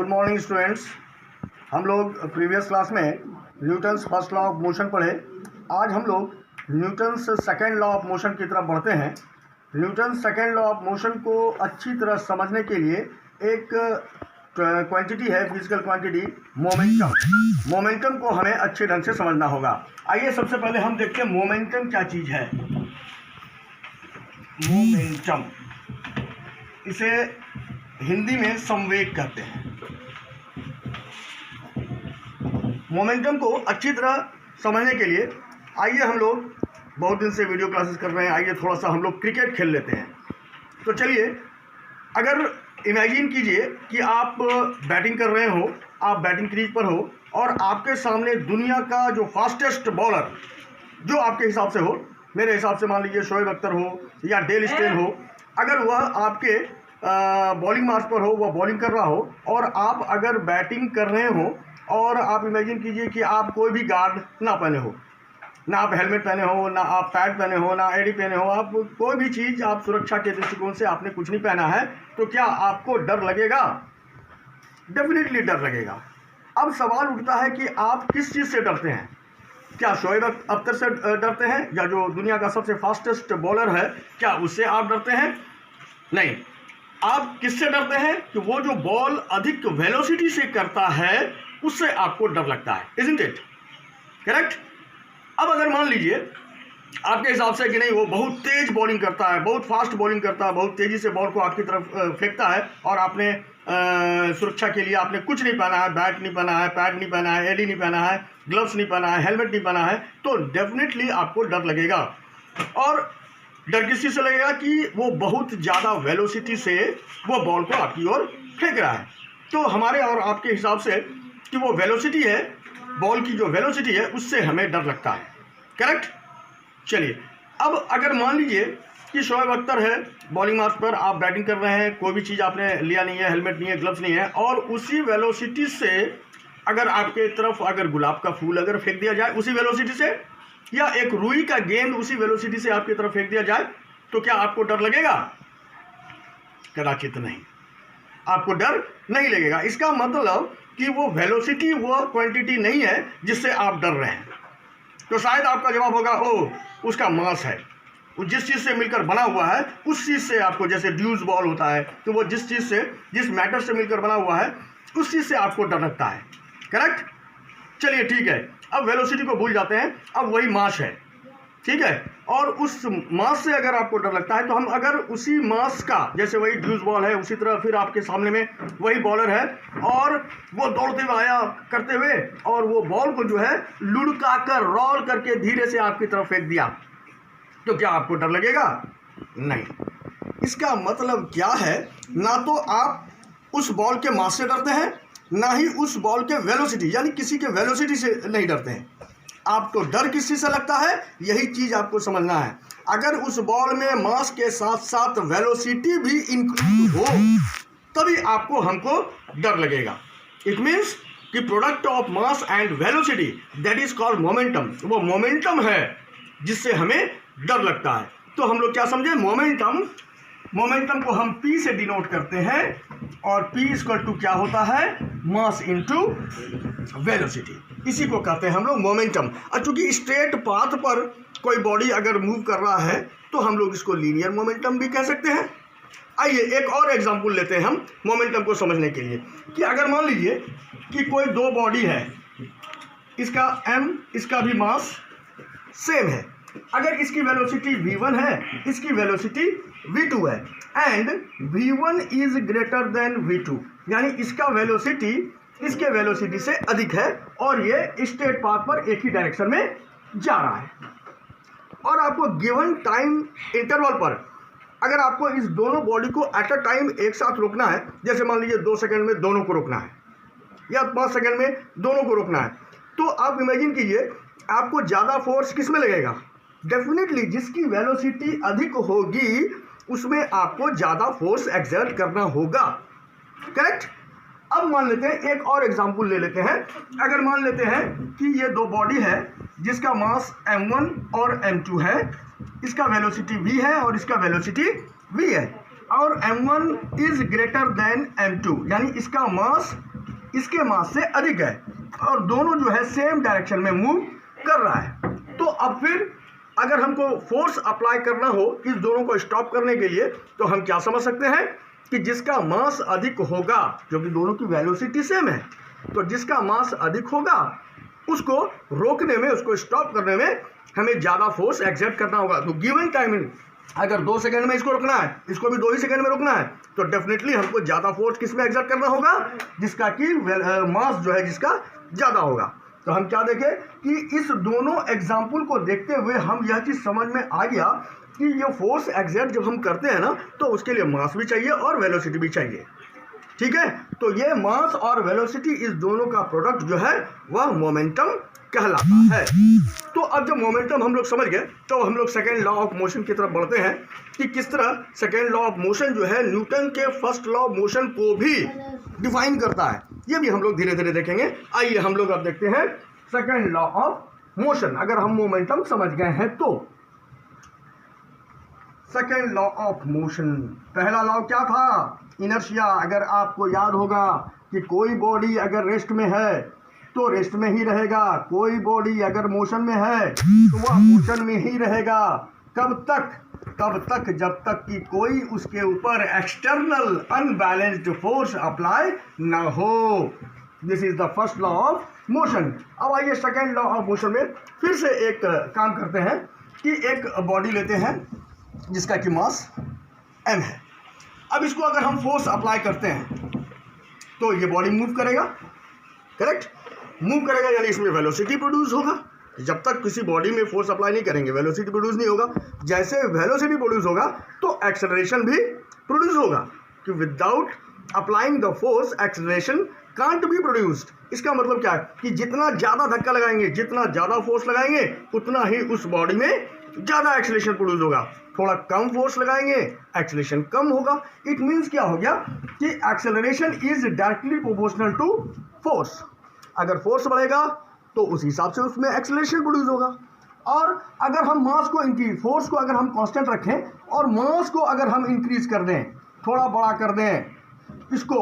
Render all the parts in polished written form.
Good morning students. हम लोग previous class में Newton's first law of motion पढ़े। आज हम लोग Newton's second law of motion की तरफ बढ़ते हैं। Newton's second law of motion को अच्छी तरह समझने के लिए एक क्वांटिटी है, फिजिकल क्वांटिटी मोमेंटम। मोमेंटम को हमें अच्छे ढंग से समझना होगा। आइए सबसे पहले हम देखते हैं मोमेंटम क्या चीज़ है। मोमेंटम, इसे हिंदी में संवेग कहते हैं। मोमेंटम को अच्छी तरह समझने के लिए आइए, हम लोग बहुत दिन से वीडियो क्लासेस कर रहे हैं, आइए थोड़ा सा हम लोग क्रिकेट खेल लेते हैं। तो चलिए, अगर इमेजिन कीजिए कि आप बैटिंग कर रहे हो, आप बैटिंग क्रीज पर हो और आपके सामने दुनिया का जो फास्टेस्ट बॉलर, जो आपके हिसाब से हो, मेरे हिसाब से मान लीजिए शोएब अख्तर हो या डेल स्टेन हो, अगर वह आपके बॉलिंग मार्च पर हो, वह बॉलिंग कर रहा हो और आप अगर बैटिंग कर रहे हो और आप इमेजिन कीजिए कि आप कोई भी गार्ड ना पहने हो, ना आप हेलमेट पहने हो, ना आप पैड पहने हो, ना एडी पहने हो, आप कोई भी चीज़, आप सुरक्षा के दृष्टिकोण से आपने कुछ नहीं पहना है, तो क्या आपको डर लगेगा? डेफिनेटली डर लगेगा। अब सवाल उठता है कि आप किस चीज़ से डरते हैं? क्या शोएब अख्तर से डरते हैं, या जो दुनिया का सबसे फास्टेस्ट बॉलर है, क्या उससे आप डरते हैं? नहीं। आप किससे डरते हैं? कि वो जो बॉल अधिक वेलोसिटी से करता है, उससे आपको डर लगता है। Isn't it correct? अब अगर मान लीजिए आपके हिसाब से कि नहीं, वो बहुत तेज बॉलिंग करता है, बहुत फास्ट बॉलिंग करता है, बहुत तेज़ी से बॉल को आपकी तरफ फेंकता है और आपने सुरक्षा के लिए आपने कुछ नहीं पहना है, बैट नहीं पहना है, पैड नहीं पहना है, एडी नहीं पहना है, ग्लव्स नहीं पहना है, हेलमेट नहीं पहना है, तो डेफिनेटली आपको डर लगेगा। और डर किस चीज़ से लगेगा? कि वो बहुत ज़्यादा वेलोसिटी से वो बॉल को आपकी ओर फेंक रहा है। तो हमारे और आपके हिसाब से कि वो वेलोसिटी है, बॉल की जो वेलोसिटी है, उससे हमें डर लगता है। करेक्ट? चलिए, अब अगर मान लीजिए कि शोएब अख्तर है, बॉलिंग मार्च पर आप बैटिंग कर रहे हैं, कोई भी चीज़ आपने लिया नहीं है, हेलमेट नहीं है, ग्लव्स नहीं है, और उसी वेलोसिटी से अगर आपके तरफ अगर गुलाब का फूल अगर फेंक दिया जाए उसी वेलोसिटी से, या एक रुई का गेंद उसी वेलोसिटी से आपकी तरफ फेंक दिया जाए, तो क्या आपको डर लगेगा? कदाचित नहीं, आपको डर नहीं लगेगा। इसका मतलब कि वो वेलोसिटी, वो क्वांटिटी नहीं है जिससे आप डर रहे हैं। तो शायद आपका जवाब होगा, ओ उसका मास है, वो जिस चीज़ से मिलकर बना हुआ है उस चीज़ से आपको, जैसे ड्यूज बॉल होता है, तो वो जिस चीज़ से, जिस मैटर से मिलकर बना हुआ है, उस चीज़ से आपको डर लगता है। करेक्ट? चलिए ठीक है, अब वेलोसिटी को भूल जाते हैं, अब वही मास है, ठीक है। और उस मास से अगर आपको डर लगता है, तो हम अगर उसी मास का, जैसे वही ड्यूज बॉल है, उसी तरह फिर आपके सामने में वही बॉलर है और वो दौड़ते हुए आया करते हुए और वो बॉल को जो है लुढ़का कर, रोल करके धीरे से आपकी तरफ फेंक दिया, तो क्या आपको डर लगेगा? नहीं। इसका मतलब क्या है? ना तो आप उस बॉल के मास से डरते हैं, ना ही उस बॉल के वेलोसिटी, यानी किसी के वेलोसिटी से नहीं डरते हैं। आपको डर किस चीज़ से लगता है, यही चीज़ आपको समझना है। अगर उस बॉल में मास के साथ साथ वेलोसिटी भी इंक्लूड हो, तभी आपको, हमको डर लगेगा। इट मीन्स कि product of mass and velocity, that is called momentum. वो मोमेंटम है जिससे हमें डर लगता है। तो हम लोग क्या समझे? मोमेंटम को हम P से डिनोट करते हैं, और P इक्वल टू क्या होता है? Mass into velocity. इसी को कहते हैं हम लोग मोमेंटम। और चूंकि स्ट्रेट पाथ पर कोई बॉडी अगर मूव कर रहा है, तो हम लोग इसको लीनियर मोमेंटम भी कह सकते हैं। आइए एक और एग्जांपल लेते हैं हम मोमेंटम को समझने के लिए, कि अगर मान लीजिए कि कोई दो बॉडी है, इसका m, इसका भी मास सेम है। अगर इसकी वेलोसिटी v1 है, इसकी वेलोसिटी v2 है, and v1 is greater than v2, यानी इसका वेलोसिटी इसके वेलोसिटी से अधिक है और ये स्ट्रेट पाथ पर एक ही डायरेक्शन में जा रहा है। और आपको गिवन टाइम इंटरवल पर अगर आपको इस दोनों बॉडी को एट अ टाइम एक साथ रोकना है, जैसे मान लीजिए 2 सेकंड में दोनों को रोकना है या 5 सेकंड में दोनों को रोकना है, तो आप इमेजिन कीजिए आपको ज़्यादा फोर्स किस में लगेगा? डेफिनेटली जिसकी वेलोसिटी अधिक होगी उसमें आपको ज़्यादा फोर्स एक्सर्ट करना होगा। करेक्ट? अब मान लेते हैं, एक और एग्जांपल ले लेते हैं। अगर मान लेते हैं कि ये दो बॉडी है जिसका मास m1 और m2 है, इसका वेलोसिटी v है और इसका वेलोसिटी v है, और m1 is greater than m2, यानी इसका मास इसके मास से अधिक है और दोनों जो है सेम डायरेक्शन में मूव कर रहा है। तो अब फिर अगर हमको फोर्स अप्लाई करना हो इस दोनों को स्टॉप करने के लिए, तो हम क्या समझ सकते हैं कि जिसका मास अधिक होगा, क्योंकि दोनों की वेलोसिटी सेम है, तो जिसका मास अधिक होगा उसको रोकने में, उसको स्टॉप करने में हमें ज़्यादा फोर्स एक्सर्ट करना होगा। तो गिवन टाइमिंग अगर 2 सेकंड में इसको रोकना है, इसको भी 2 ही सेकंड में रोकना है, तो डेफिनेटली हमको ज़्यादा फोर्स किस में एक्सर्ट करना होगा, जिसका कि मास जो है जिसका ज़्यादा होगा। तो हम क्या देखें कि इस दोनों एग्जाम्पल को देखते हुए हम यह चीज़ समझ में आ गया कि ये फोर्स एक्सर्ट जब हम करते हैं ना, तो उसके लिए मास भी चाहिए और वेलोसिटी भी चाहिए। ठीक है, तो ये मास और वेलोसिटी इस दोनों का प्रोडक्ट जो है वह मोमेंटम कहलाता है। तो अब जब मोमेंटम हम लोग समझ गए, तो हम लोग सेकेंड लॉ ऑफ मोशन की तरफ बढ़ते हैं कि किस तरह सेकेंड लॉ ऑफ मोशन जो है न्यूटन के फर्स्ट लॉ ऑफ मोशन को भी डिफाइन करता है। ये भी हम लोग धीरे धीरे देखेंगे। आइए हम लोग अब देखते हैं सेकेंड लॉ ऑफ मोशन। अगर हम मोमेंटम समझ गए हैं तो सेकेंड लॉ ऑफ मोशन, पहला लॉ क्या था, इनर्शिया। अगर आपको याद होगा कि कोई बॉडी अगर रेस्ट में है तो रेस्ट में ही रहेगा, कोई बॉडी अगर मोशन में है तो वह मोशन में ही रहेगा। कब तक, तब तक जब तक कि कोई उसके ऊपर एक्सटर्नल अनबैलेंस्ड फोर्स अप्लाई ना हो। This is the first law of motion. अब आइए सेकेंड लॉ ऑफ मोशन में फिर से एक काम करते हैं कि एक बॉडी लेते हैं जिसका कि मास m है। अब इसको अगर हम फोर्स अप्लाई करते हैं तो ये बॉडी मूव करेगा, करेक्ट, मूव करेगा, यानी इसमें वेलोसिटी प्रोड्यूस होगा। जब तक किसी बॉडी में फोर्स अप्लाई नहीं करेंगे वेलोसिटी प्रोड्यूस नहीं होगा। जैसे वेलोसिटी प्रोड्यूस होगा तो एक्सेलरेशन भी प्रोड्यूस होगा, कि without applying the force acceleration can't be produced. इसका मतलब क्या है कि जितना ज़्यादा धक्का लगाएंगे, जितना ज़्यादा फोर्स लगाएंगे, उतना ही उस बॉडी में ज़्यादा एक्सेलरेशन प्रोड्यूस होगा। थोड़ा कम फोर्स लगाएंगे, एक्सेलरेशन कम होगा। इट मीन्स क्या हो गया कि acceleration is directly proportional to force. अगर फोर्स बढ़ेगा तो उस हिसाब से उसमें एक्सेलरेशन प्रोड्यूस होगा। और अगर हम मास को इंक्रीज, फोर्स को अगर हम कांस्टेंट रखें और मास को अगर हम इंक्रीज कर दें, थोड़ा बड़ा कर दें इसको,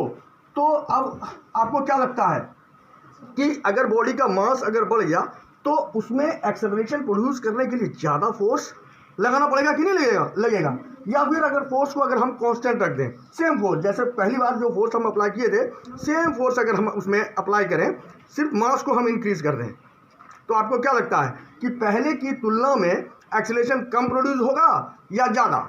तो अब आपको क्या लगता है कि अगर बॉडी का मास अगर बढ़ गया तो उसमें एक्सेलरेशन प्रोड्यूस करने के लिए ज़्यादा फोर्स लगाना पड़ेगा कि नहीं लगेगा। या फिर अगर फोर्स को अगर हम कांस्टेंट रख दें, सेम फोर्स, जैसे पहली बार जो फोर्स हम अप्लाई किए थे सेम फोर्स अगर हम उसमें अप्लाई करें, सिर्फ मास को हम इंक्रीज कर दें, तो आपको क्या लगता है कि पहले की तुलना में एक्सेलरेशन कम प्रोड्यूस होगा या ज़्यादा?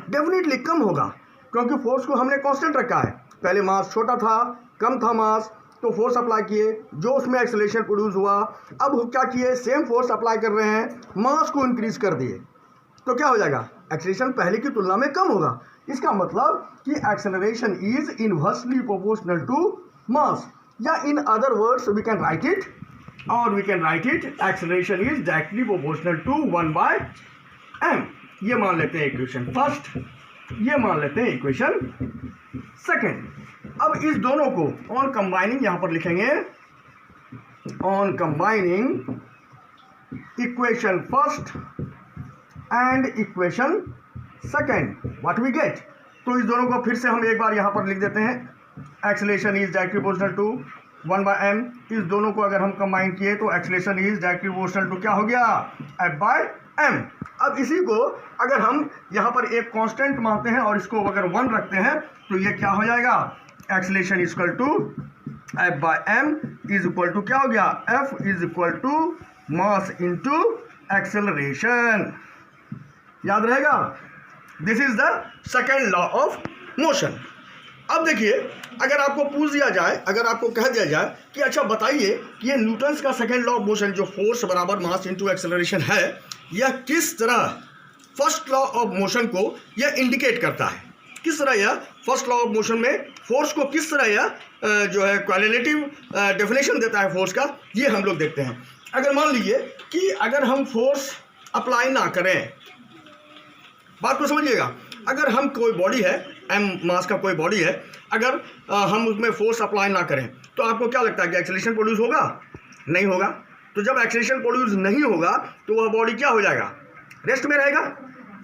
डेफिनेटली कम होगा, क्योंकि फोर्स को हमने कांस्टेंट रखा है। पहले मास छोटा था, कम था मास, तो फोर्स अप्लाई किए, जो उसमें एक्सेलरेशन प्रोड्यूस हुआ। अब क्या किए, सेम फोर्स अप्लाई कर रहे हैं, मास को इंक्रीज कर दिए, तो क्या हो जाएगा, एक्सेलरेशन पहले की तुलना में कम होगा। इसका मतलब कि acceleration is inversely proportional to mass, या in other words we can write it, और we can write it acceleration is directly proportional to 1/m। ये मान लेते हैं इक्वेशन फर्स्ट, ये मान लेते हैं इक्वेशन सेकेंड। अब इस दोनों को ऑन कंबाइनिंग यहां पर लिखेंगे, on combining equation first and equation second, what we get. तो इस दोनों को फिर से हम एक बार यहाँ पर लिख देते हैं, acceleration is directly proportional to 1/m। इस दोनों को अगर हम कंबाइन किए तो acceleration is directly proportional to क्या हो गया, F/m। अब इसी को अगर हम यहाँ पर एक कांस्टेंट मानते हैं और इसको अगर 1 रखते हैं तो ये क्या हो जाएगा, acceleration is equal to F/m is equal to क्या हो गया, F is equal to mass into acceleration. याद रहेगा, this is the second law of motion. अब देखिए, अगर आपको पूछ दिया जाए, अगर आपको कह दिया जाए कि अच्छा बताइए कि ये न्यूटन्स का सेकेंड लॉ ऑफ मोशन जो फोर्स बराबर मास इंटू एक्सेलरेशन है, यह किस तरह फर्स्ट लॉ ऑफ मोशन को यह इंडिकेट करता है, किस तरह यह फर्स्ट लॉ ऑफ मोशन में फोर्स को किस तरह यह जो है क्वालिटेटिव डेफिनेशन देता है फोर्स का, ये हम लोग देखते हैं। अगर मान लीजिए कि अगर हम फोर्स अप्लाई ना करें, बात को समझिएगा, अगर हम कोई बॉडी है, m मास का कोई बॉडी है, अगर हम उसमें फोर्स अप्लाई ना करें तो आपको क्या लगता है कि एक्सेलरेशन प्रोड्यूस होगा? नहीं होगा। तो जब एक्सेलरेशन प्रोड्यूस नहीं होगा तो वह बॉडी क्या हो जाएगा, रेस्ट में रहेगा।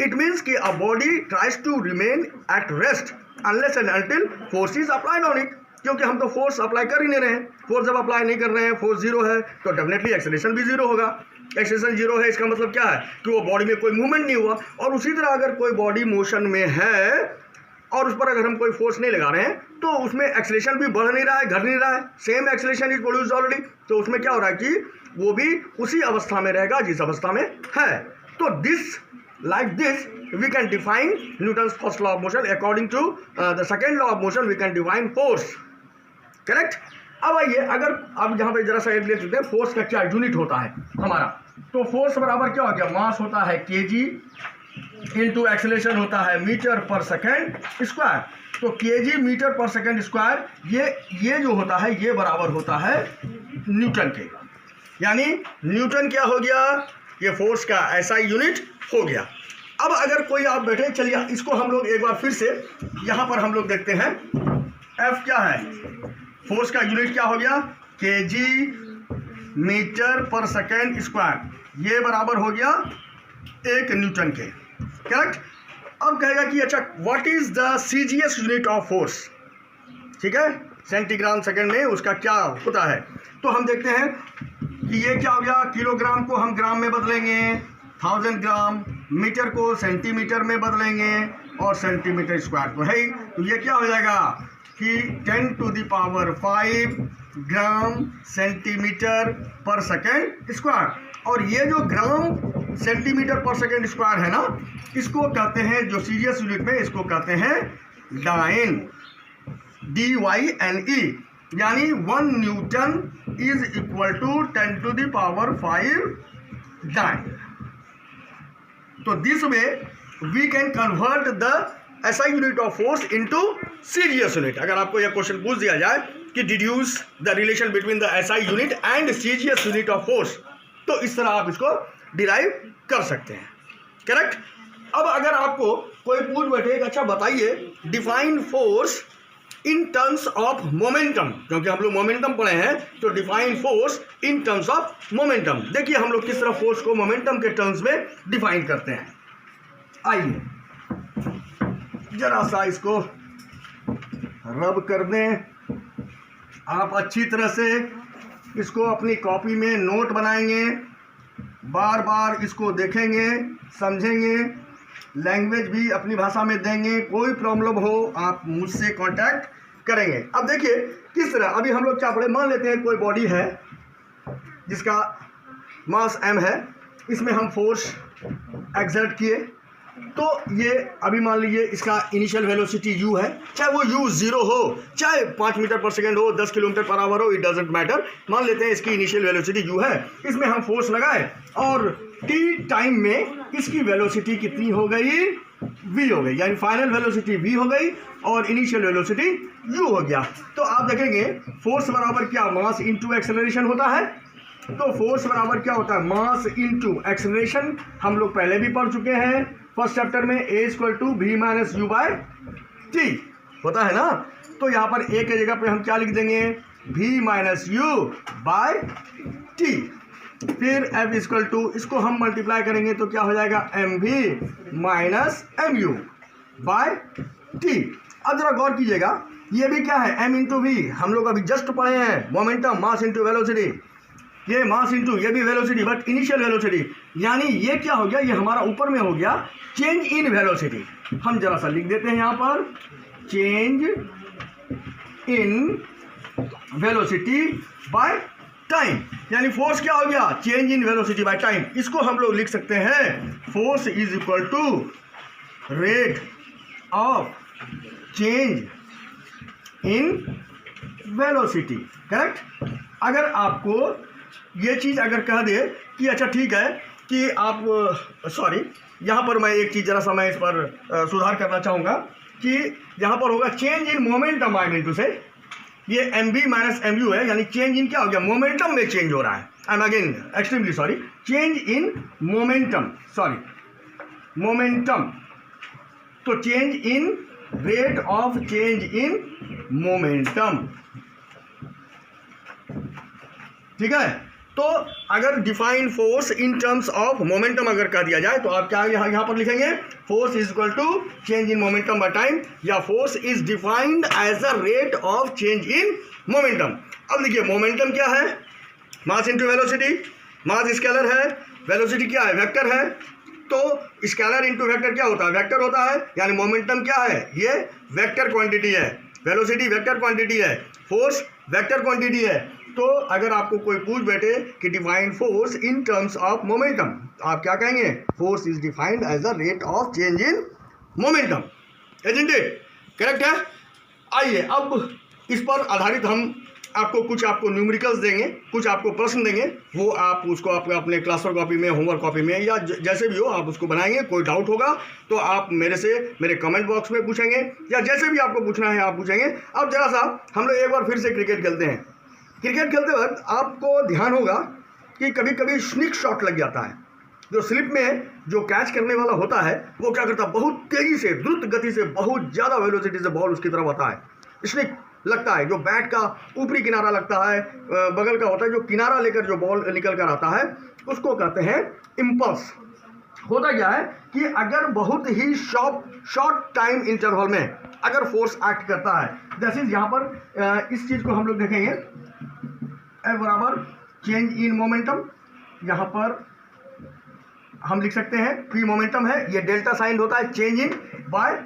इट मीन्स कि a body tries to remain at rest unless and until force is applied on it. क्योंकि हम तो फोर्स अप्लाई कर ही नहीं रहे हैं। फोर्स जब अप्लाई नहीं कर रहे हैं, फोर्स जीरो है, तो डेफिनेटली एक्सेलरेशन भी जीरो होगा। एक्सेलरेशन जीरो है, इसका मतलब क्या है कि वो बॉडी में कोई मूवमेंट नहीं हुआ। और उसी तरह अगर कोई बॉडी मोशन में है और उस पर अगर हम कोई फोर्स नहीं लगा रहे हैं तो उसमें एक्सेलरेशन भी बढ़ नहीं रहा है, घट नहीं रहा है, same acceleration is produced already. तो उसमें क्या हो रहा है कि वो भी उसी अवस्था में रहेगा जिस अवस्था में है। तो this like this we can define Newton's first law of motion. According to the second law of motion we can define force. Correct? अब आइए, अगर अब यहाँ पे जरा सा एक देख लेते हैं फोर्स का क्या यूनिट होता है हमारा। तो फोर्स बराबर क्या हो गया, मास होता है kg इंटू एक्सेलरेशन होता है मीटर पर सेकेंड स्क्वायर। तो kg मीटर पर सेकेंड स्क्वायर ये जो होता है ये बराबर होता है न्यूटन के। यानी न्यूटन क्या हो गया, ये फोर्स का SI यूनिट हो गया। अब अगर कोई आप बैठे, चलिए इसको हम लोग एक बार फिर से यहाँ पर हम लोग देखते हैं। F क्या है, फोर्स का यूनिट क्या हो गया, kg मीटर पर सेकेंड स्क्वायर, ये बराबर हो गया 1 न्यूटन के। करेक्ट? अब कहेगा कि अच्छा what is the CGS unit of force, ठीक है, सेंटीग्राम सेकेंड में उसका क्या होता है। तो हम देखते हैं कि ये क्या हो गया, किलोग्राम को हम ग्राम में बदलेंगे, 1000 ग्राम, मीटर को सेंटीमीटर में बदलेंगे और सेंटीमीटर स्क्वायर को है ही। तो ये क्या हो जाएगा कि 10⁵ ग्राम सेंटीमीटर पर सेकेंड स्क्वायर। और ये जो ग्राम सेंटीमीटर पर सेकेंड स्क्वायर है ना, इसको कहते हैं, जो सीरियस यूनिट में इसको कहते हैं डाइन, DYNE। यानी 1 newton is equal to 10⁵ dyne. तो this way we can convert the SI unit of force into CGS unit. अगर आपको यह क्वेश्चन पूछ दिया जाए कि deduce the relation between the SI unit and CGS unit of force, तो इस तरह आप इसको डिराइव कर सकते हैं। करेक्ट? अब अगर आपको कोई पूछ बैठे, अच्छा बताइए define force in terms of momentum, क्योंकि हम लोग मोमेंटम पढ़े हैं, तो define force in terms of momentum. देखिए हम लोग किस तरह फोर्स को मोमेंटम के टर्म्स में डिफाइन करते हैं। आइए जरा सा इसको रब कर दें, आप अच्छी तरह से इसको अपनी कॉपी में नोट बनाएंगे, बार बार इसको देखेंगे, समझेंगे, लैंग्वेज भी अपनी भाषा में देंगे। कोई प्रॉब्लम हो आप मुझसे कांटेक्ट करेंगे। अब देखिए किस तरह, अभी हम लोग क्या पढ़े, मान लेते हैं कोई बॉडी है जिसका मास m है, इसमें हम फोर्स एक्सर्ट किए, तो ये अभी मान लीजिए इसका इनिशियल वेलोसिटी u है, चाहे वो u 0 हो, चाहे 5 मीटर पर सेकेंड हो, 10 किलोमीटर पर आवर हो, इट डजेंट मैटर। मान लेते हैं इसकी इनिशियल वेलोसिटी u है, इसमें हम फोर्स लगाए और t टाइम में इसकी वेलोसिटी कितनी हो गई, v हो गई। यानी फाइनल वेलोसिटी v हो गई और इनिशियल वेलोसिटी u हो गया। तो आप देखेंगे फोर्स बराबर क्या, मास इंटू एक्सेलरेशन होता है। तो फोर्स बराबर क्या होता है, मास इंटू एक्सेलरेशन। हम लोग पहले भी पढ़ चुके हैं फर्स्ट चैप्टर में, a = v - u/t होता है ना। तो यहाँ पर a के जगह पे हम क्या लिख देंगे, v - u/t। फिर f = इसको हम मल्टीप्लाई करेंगे तो क्या हो जाएगा, mv - mu/t। अब जरा गौर कीजिएगा, ये भी क्या है, m × v। हम लोग अभी जस्ट पढ़े हैं मोमेंटम, मास इंटू वेलोसिटी, ये मास इंटू ये भी वेलोसिटी, बट इनिशियल वेलोसिटी। यानी ये क्या हो गया, ये हमारा ऊपर में हो गया चेंज इन वेलोसिटी। हम जरा सा लिख देते हैं यहाँ पर, change in velocity by time. यानी फोर्स क्या हो गया, change in velocity by time. इसको हम लोग लिख सकते हैं force is equal to rate of change in velocity. Correct? अगर आपको ये चीज़ अगर कह दे कि अच्छा ठीक है कि आप सॉरी, यहाँ पर मैं एक चीज़ जरा सा मैं इस पर सुधार करना चाहूँगा कि यहाँ पर होगा change in momentum. I mean to say ये mv - mu है, यानी चेंज इन क्या हो गया, मोमेंटम में चेंज हो रहा है। I am again extremely sorry, change in momentum, sorry momentum. तो change in rate of change in momentum, ठीक है। तो अगर define force in terms of momentum अगर कह दिया जाए तो आप क्या यहाँ पर लिखेंगे, force is equal to change in momentum by time, या force is defined as a rate of change in momentum. अब देखिए मोमेंटम क्या है, mass into velocity, mass scalar है, वेलोसिटी क्या है, वेक्टर है, तो स्केलर इंटू वेक्टर क्या होता है, वेक्टर होता है, यानी मोमेंटम क्या है, ये वेक्टर क्वांटिटी है, वेलोसिटी वेक्टर क्वांटिटी है, फोर्स वेक्टर क्वांटिटी है। तो अगर आपको कोई पूछ बैठे कि define force in terms of momentum, आप क्या कहेंगे, force is defined as a rate of change in momentum, isn't it, correct है। आइए अब इस पर आधारित हम आपको न्यूमेरिकल्स देंगे, कुछ आपको प्रश्न देंगे, वो आप उसको अपने क्लासवर्क कॉपी में, होमवर्क कॉपी में, या जैसे भी हो आप उसको बनाएंगे। कोई डाउट होगा तो आप मेरे कमेंट बॉक्स में पूछेंगे, या जैसे भी आपको पूछना है आप पूछेंगे। अब जरा सा हम लोग एक बार फिर से क्रिकेट खेलते हैं। क्रिकेट खेलते वक्त आपको ध्यान होगा कि कभी कभी स्निक शॉट लग जाता है, जो स्लिप में जो कैच करने वाला होता है वो क्या करता है, बहुत तेज़ी से, द्रुत गति से, बहुत ज़्यादा वेलोसिटी से बॉल उसकी तरफ आता है, स्निक लगता है, जो बैट का ऊपरी किनारा लगता है, बगल का होता है, जो किनारा लेकर जो बॉल निकल कर आता है उसको कहते हैं इम्पल्स। होता क्या है कि अगर बहुत ही शॉर्ट टाइम इंटरवल में अगर फोर्स एक्ट करता है, जैसे यहाँ पर इस चीज़ को हम लोग देखेंगे, F बराबर चेंज इन मोमेंटम, यहाँ पर हम लिख सकते हैं पी मोमेंटम है, ये डेल्टा साइन होता है चेंज इन बाय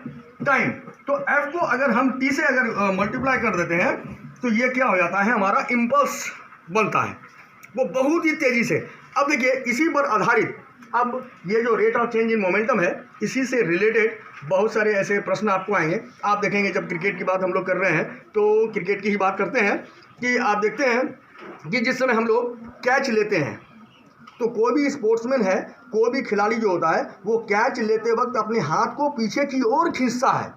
टाइम। तो F को अगर हम T से अगर मल्टीप्लाई कर देते हैं तो ये क्या हो जाता है, हमारा इम्पल्स बनता है, वो बहुत ही तेज़ी से। अब देखिए इसी पर आधारित अब ये जो rate of change in momentum है, इसी से रिलेटेड बहुत सारे ऐसे प्रश्न आपको आएंगे। आप देखेंगे जब क्रिकेट की बात हम लोग कर रहे हैं तो क्रिकेट की ही बात करते हैं कि आप देखते हैं कि जिस समय हम लोग कैच लेते हैं तो कोई भी स्पोर्ट्समैन है, कोई भी खिलाड़ी जो होता है वो कैच लेते वक्त अपने हाथ को पीछे की ओर खींचता है।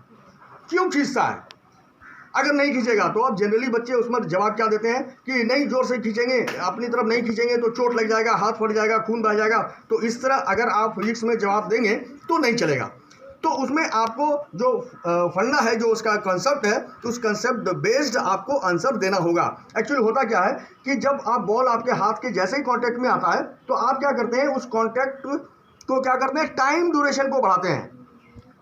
क्यों खींचता है? अगर नहीं खींचेगा तो अब जनरली बच्चे उसमें जवाब क्या देते हैं कि नहीं, जोर से खींचेंगे, अपनी तरफ नहीं खींचेंगे तो चोट लग जाएगा, हाथ फट जाएगा, खून बह जाएगा। तो इस तरह अगर आप फिजिक्स में जवाब देंगे तो नहीं चलेगा। तो उसमें आपको जो फंडा है, जो उसका कंसेप्ट है, उस कंसेप्ट बेस्ड आपको आंसर देना होगा। एक्चुअली होता क्या है कि जब आप बॉल आपके हाथ के जैसे ही कांटेक्ट में आता है तो आप क्या करते हैं, उस कांटेक्ट को क्या करते हैं, टाइम ड्यूरेशन को बढ़ाते हैं।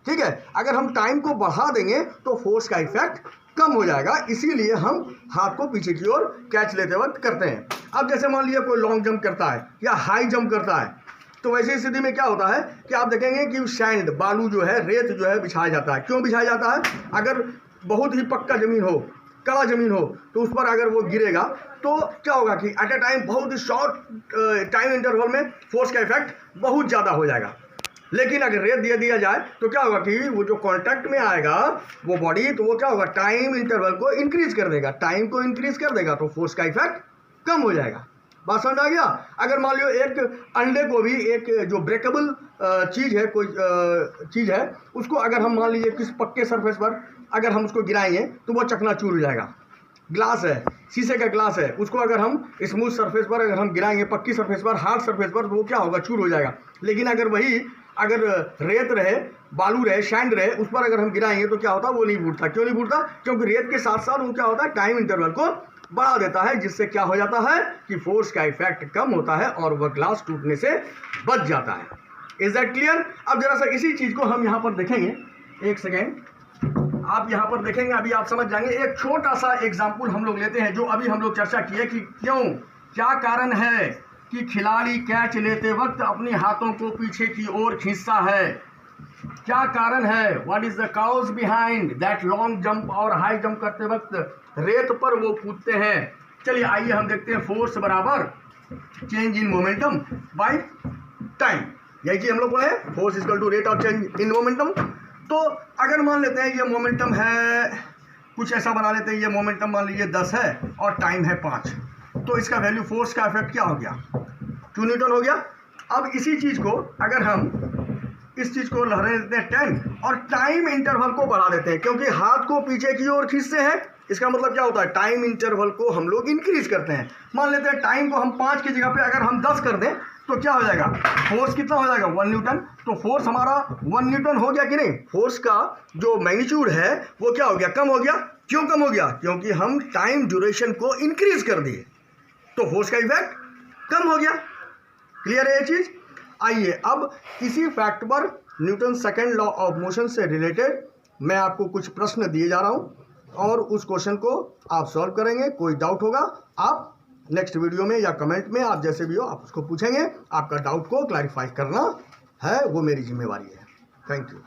ठीक है, अगर हम टाइम को बढ़ा देंगे तो फोर्स का इफेक्ट कम हो जाएगा, इसीलिए हम हाथ को पीछे की ओर कैच लेते वक्त करते हैं। अब जैसे मान लिया कोई लॉन्ग जंप करता है या हाई जंप करता है, तो वैसी स्थिति में क्या होता है कि आप देखेंगे कि सैंड, बालू जो है, रेत जो है बिछाया जाता है। क्यों बिछाया जाता है? अगर बहुत ही पक्का ज़मीन हो, कड़ा ज़मीन हो, तो उस पर अगर वो गिरेगा तो क्या होगा कि एट अ टाइम, बहुत ही शॉर्ट टाइम इंटरवल में फोर्स का इफेक्ट बहुत ज़्यादा हो जाएगा। लेकिन अगर रेत दे दिया जाए तो क्या होगा कि वो जो कांटेक्ट में आएगा वो बॉडी, तो वो क्या होगा, टाइम इंटरवल को इंक्रीज कर देगा, टाइम को इंक्रीज कर देगा, तो फोर्स का इफेक्ट कम हो जाएगा। बात समझ आ गया? अगर मान लो एक अंडे को भी, एक जो ब्रेकेबल चीज़ है, कोई चीज़ है, उसको अगर हम मान लीजिए किस पक्के सरफेस पर अगर हम उसको गिराएंगे तो वो चकनाचूर हो जाएगा। ग्लास है, शीशे का ग्लास है, उसको अगर हम स्मूथ सरफेस पर अगर हम गिराएंगे, पक्की सरफेस पर, हार्ड सरफेस पर, तो वो क्या होगा, चूर हो जाएगा। लेकिन अगर वही अगर रेत रहे, बालू रहे, सैंड रहे, उस पर अगर हम गिराएंगे तो क्या होता है, वो नहीं फूटता। क्यों नहीं फूटता? क्योंकि रेत के साथ साथ वो क्या होता है, टाइम इंटरवल को बढ़ा देता है, जिससे क्या हो जाता है कि फोर्स का इफेक्ट कम होता है और वह ग्लास टूटने से बच जाता है। Is that clear? अब जरा सा इसी चीज़ को हम यहाँ पर देखेंगे, एक सेकेंड, आप यहाँ पर देखेंगे, अभी आप समझ जाएंगे। एक छोटा सा एग्जाम्पल हम लोग लेते हैं, जो अभी हम लोग चर्चा किए कि क्यों, क्या कारण है कि खिलाड़ी कैच लेते वक्त अपने हाथों को पीछे की ओर खींचता है। क्या कारण है? What is the cause behind that long jump और हाई जंप करते वक्त रेत पर वो कूदते हैं। चलिए आइए हम देखते हैं, फोर्स बराबर change in momentum by time. यही चीज हम लोग पढ़े, force equal to rate of change in momentum. तो अगर मान लेते हैं ये मोमेंटम है, कुछ ऐसा बना लेते हैं, ये मोमेंटम मान लीजिए 10 है और टाइम है 5, तो इसका वैल्यू, फोर्स का इफेक्ट क्या हो गया, 2 न्यूटन हो गया। अब इसी चीज़ को अगर हम इस चीज़ को लहराने देते हैं 10 और टाइम इंटरवल को बढ़ा देते हैं, क्योंकि हाथ को पीछे की ओर खींचते हैं, इसका मतलब क्या होता है, टाइम इंटरवल को हम लोग इंक्रीज करते हैं। मान लेते हैं टाइम को हम 5 की जगह पे अगर हम 10 कर दें तो क्या हो जाएगा, फोर्स कितना हो जाएगा, 1 न्यूटन। तो फोर्स हमारा 1 न्यूटन हो गया कि नहीं? फोर्स का जो मैग्नीट्यूड है वो क्या हो गया, कम हो गया। क्यों कम हो गया? क्योंकि हम टाइम ड्यूरेशन को इंक्रीज कर दिए, तो फोर्स का इफेक्ट कम हो गया। क्लियर है ये चीज। आइए अब इसी फैक्ट पर Newton second law of motion से रिलेटेड मैं आपको कुछ प्रश्न दिए जा रहा हूं और उस क्वेश्चन को आप सॉल्व करेंगे। कोई डाउट होगा आप नेक्स्ट वीडियो में या कमेंट में, आप जैसे भी हो आप उसको पूछेंगे। आपका डाउट को क्लैरिफाई करना है वो मेरी जिम्मेवारी है। Thank you.